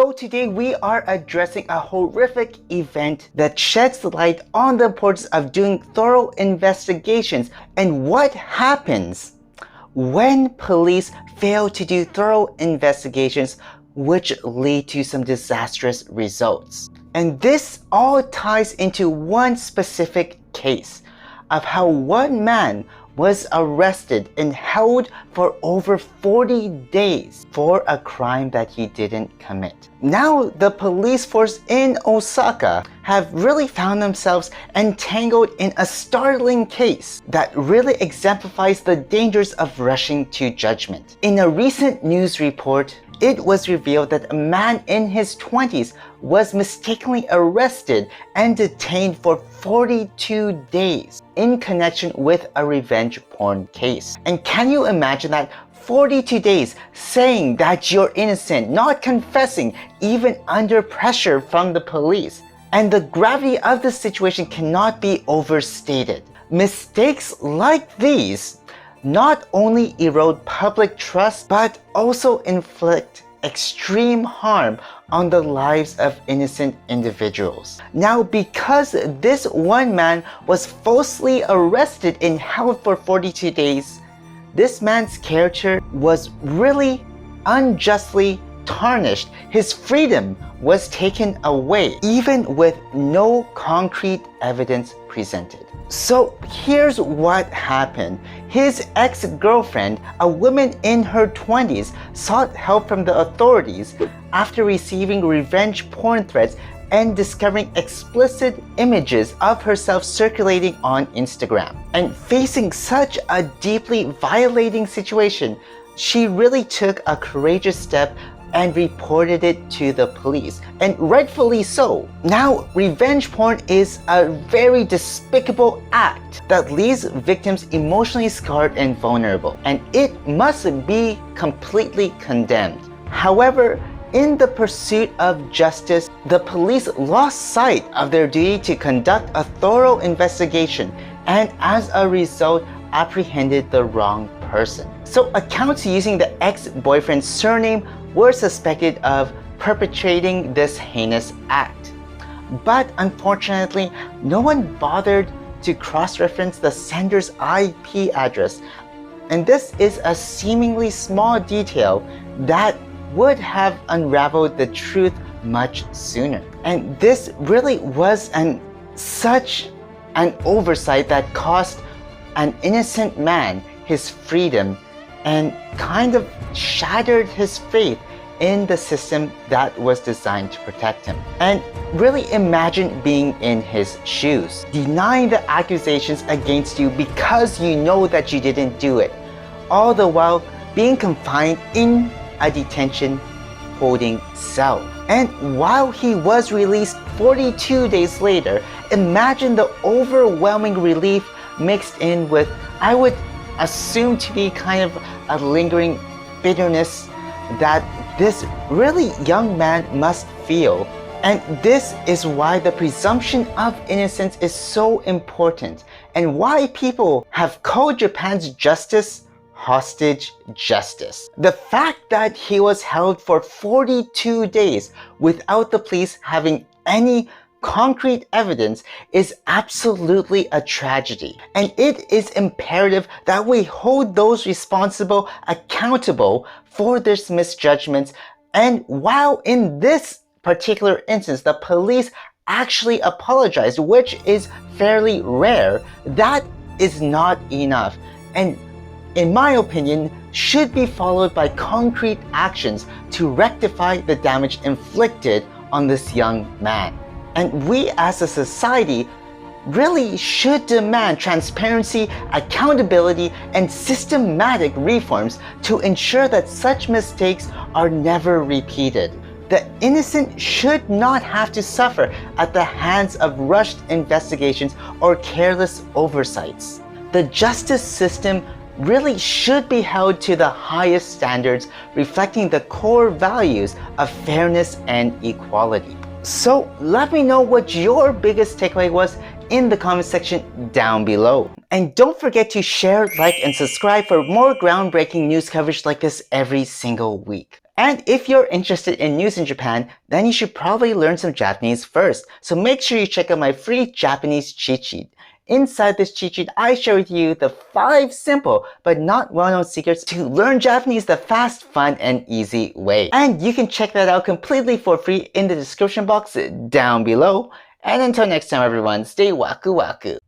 So today we are addressing a horrific event that sheds light on the importance of doing thorough investigations and what happens when police fail to do thorough investigations which lead to some disastrous results. And this all ties into one specific case of how one man was arrested and held for over 40 days for a crime that he didn't commit. Now, the police force in Osaka have really found themselves entangled in a startling case that really exemplifies the dangers of rushing to judgment. In a recent news report, it was revealed that a man in his 20s was mistakenly arrested and detained for 42 days in connection with a revenge porn case. And can you imagine that? 42 days saying that you're innocent, not confessing, even under pressure from the police. And the gravity of the situation cannot be overstated. Mistakes like these not only erode public trust, but also inflict extreme harm on the lives of innocent individuals. Now, because this one man was falsely arrested and held for 42 days, this man's character was really unjustly tarnished. His freedom was taken away, even with no concrete evidence presented. So here's what happened. His ex-girlfriend, a woman in her 20s, sought help from the authorities after receiving revenge porn threats and discovering explicit images of herself circulating on Instagram. And facing such a deeply violating situation, she really took a courageous step and reported it to the police, and rightfully so. Now, revenge porn is a very despicable act that leaves victims emotionally scarred and vulnerable, and it must be completely condemned. However, in the pursuit of justice, the police lost sight of their duty to conduct a thorough investigation, and as a result, apprehended the wrong person. So accounts using the ex-boyfriend's surname were suspected of perpetrating this heinous act. But unfortunately, no one bothered to cross-reference the sender's IP address. And this is a seemingly small detail that would have unraveled the truth much sooner. And this really was such an oversight that cost an innocent man his freedom and kind of shattered his faith in the system that was designed to protect him. And really imagine being in his shoes, denying the accusations against you because you know that you didn't do it, all the while being confined in a detention holding cell. And while he was released 42 days later, imagine the overwhelming relief mixed in with, I would assume to be kind of a lingering bitterness that this really young man must feel. And this is why the presumption of innocence is so important, and why people have called Japan's justice hostage justice. The fact that he was held for 42 days without the police having any concrete evidence is absolutely a tragedy. And it is imperative that we hold those responsible accountable for their misjudgments. And while in this particular instance, the police actually apologized, which is fairly rare, that is not enough. And in my opinion, should be followed by concrete actions to rectify the damage inflicted on this young man. And we as a society really should demand transparency, accountability, and systematic reforms to ensure that such mistakes are never repeated. The innocent should not have to suffer at the hands of rushed investigations or careless oversights. The justice system really should be held to the highest standards, reflecting the core values of fairness and equality. So let me know what your biggest takeaway was in the comment section down below. And don't forget to share, like, and subscribe for more groundbreaking news coverage like this every single week. And if you're interested in news in Japan, then you should probably learn some Japanese first. So make sure you check out my free Japanese cheat sheet. Inside this cheat sheet, I share with you the 5 simple but not well-known secrets to learn Japanese the fast, fun, and easy way. And you can check that out completely for free in the description box down below. And until next time everyone, stay waku waku.